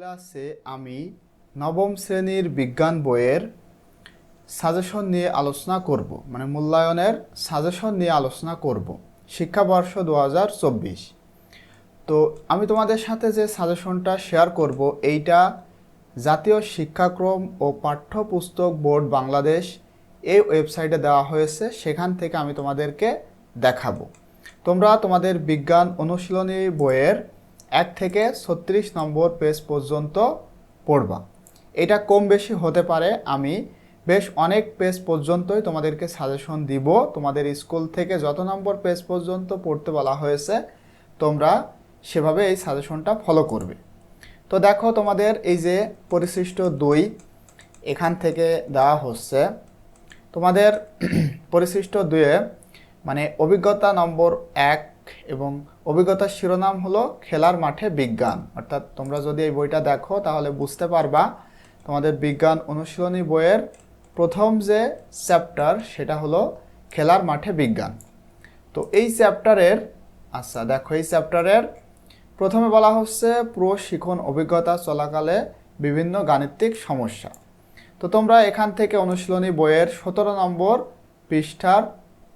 ক্লাসে আমি নবম শ্রেণীর বিজ্ঞান বইয়ের সাজেশন নিয়ে আলোচনা করব, মানে মূল্যায়নের সাজেশন নিয়ে আলোচনা করব শিক্ষাবর্ষ 2024। তো আমি তোমাদের সাথে যে সাজেশনটা শেয়ার করব এইটা জাতীয় শিক্ষাক্রম ও পাঠ্যপুস্তক বোর্ড বাংলাদেশ এই ওয়েবসাইটে দেওয়া হয়েছে, সেখান থেকে আমি তোমাদেরকে দেখাবো। তোমরা তোমাদের বিজ্ঞান অনুশীলনী বইয়ের 1 থেকে 36 নম্বর পেজ পর্যন্ত পড়বা। এটা কম বেশি হতে পারে, আমি বেশ অনেক পেজ পর্যন্তই তোমাদেরকে সাজেশন দিব। তোমাদের স্কুল থেকে যত নম্বর পেজ পর্যন্ত পড়তে বলা হয়েছে তোমরা সেভাবে এই সাজেশনটা ফলো করবে। তো দেখো, তোমাদের এই যে পরিশিষ্ট 2 এখান থেকে দেওয়া হচ্ছে। তোমাদের পরিশিষ্ট 2-এ মানে অভিজ্ঞতা নম্বর 1 এবং অভিজ্ঞতার শিরোনাম হলো খেলার মাঠে বিজ্ঞান। অর্থাৎ তোমরা যদি এই বইটা দেখো তাহলে বুঝতে পারবা তোমাদের বিজ্ঞান অনুশীলনী বইয়ের প্রথম যে চ্যাপ্টার সেটা হলো খেলার মাঠে বিজ্ঞান। তো এই চ্যাপ্টারের দেখো, এই চ্যাপ্টারের প্রথমে বলা হচ্ছে প্রশিক্ষণ অভিজ্ঞতা চলাকালে বিভিন্ন গাণিতিক সমস্যা। তো তোমরা এখান থেকে অনুশীলনী বইয়ের 17 নম্বর পৃষ্ঠার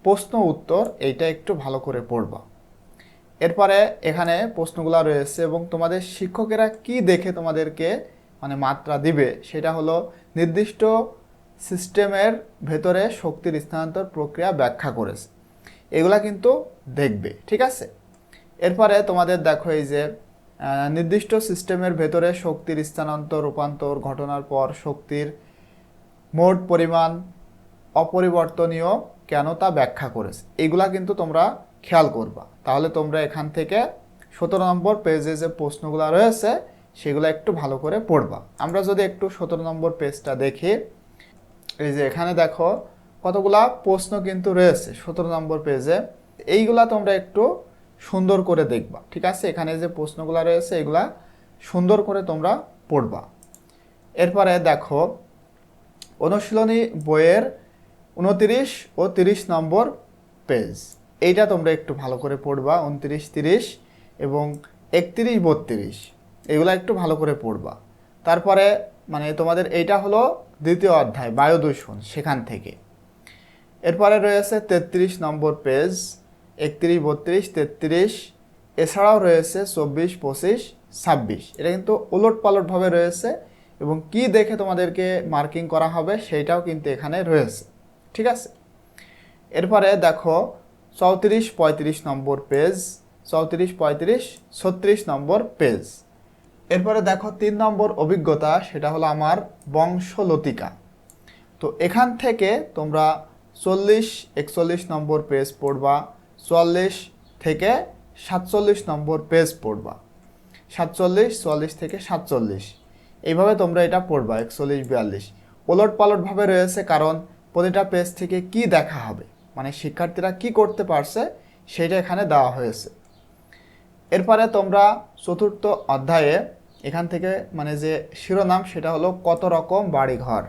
প্রশ্ন উত্তর এইটা একটু ভালো করে পড়বা। এরপরে এখানে প্রশ্নগুলো রয়েছে এবং তোমাদের শিক্ষকেরা কি দেখে তোমাদেরকে মানে মাত্রা দিবে সেটা হলো নির্দিষ্ট সিস্টেমের ভেতরে শক্তির স্থানান্তর প্রক্রিয়া ব্যাখ্যা করেছে, এগুলা কিন্তু দেখবে, ঠিক আছে। এরপরে তোমাদের দেখো এই যে নির্দিষ্ট সিস্টেমের ভেতরে শক্তির স্থানান্তর রূপান্তর ঘটনার পর শক্তির মোট পরিমাণ অপরিবর্তনীয় কেন তা ব্যাখ্যা করেছে, এগুলা কিন্তু তোমরা খেয়াল করবা। তাহলে তোমরা এখান থেকে 17 নম্বর পেজে যে প্রশ্নগুলো রয়েছে সেগুলো একটু ভালো করে পড়বা। আমরা যদি একটু 17 নম্বর পেজটা দেখি, এই যে এখানে দেখো কতগুলা প্রশ্ন কিন্তু রয়েছে 17 নম্বর পেজে। এইগুলা তোমরা একটু সুন্দর করে দেখবা, ঠিক আছে। এখানে যে প্রশ্নগুলো রয়েছে এগুলা সুন্দর করে তোমরা পড়বা। এরপরে দেখো অনুশীলনী বইয়ের 29 ও 30 নম্বর পেজ, এইটা তোমরা একটু ভালো করে পড়বা। 29, 30 এবং 31, 32 এগুলো একটু ভালো করে পড়বা। তারপরে মানে তোমাদের এইটা হলো দ্বিতীয় অধ্যায় বায়ু দূষণ, সেখান থেকে। এরপরে রয়েছে 33 নম্বর পেজ, 31, 32, 33। এছাড়াও রয়েছে 24, 25, 26। এটা কিন্তু উলট পালটভাবে রয়েছে এবং কি দেখে তোমাদেরকে মার্কিং করা হবে সেইটাও কিন্তু এখানে রয়েছে, ঠিক আছে। এরপরে দেখো 34, 35 নম্বর পেজ, 34, 35, 36 নম্বর পেজ। এরপরে দেখো 3 নম্বর অভিজ্ঞতা, সেটা হলো আমার বংশলতিকা। তো এখান থেকে তোমরা 40, 41 নম্বর পেজ পড়বা, 44 থেকে 47 নম্বর পেজ পড়বা, 47, 44 থেকে 47 এইভাবে তোমরা এটা পড়বা। 41, 42 ওলট পালটভাবে রয়েছে, কারণ প্রতিটা পেজ থেকে কি দেখা হবে মানে শিক্ষার্থীরা কি করতে পারছে সেটা এখানে দেওয়া হয়েছে। এরপরে তোমরা 4র্থ অধ্যায়ে এখান থেকে মানে যে শিরোনাম সেটা হলো কত রকম বাড়িঘর।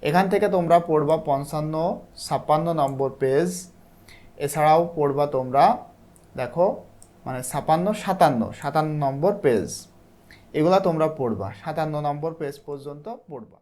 এখান থেকে তোমরা পড়বা 55, 56 নম্বর পেজ। এছাড়াও পড়বা তোমরা দেখো মানে 56, 57 নম্বর পেজ, এগুলা তোমরা পড়বা। 57 নম্বর পেজ পর্যন্ত পড়বা।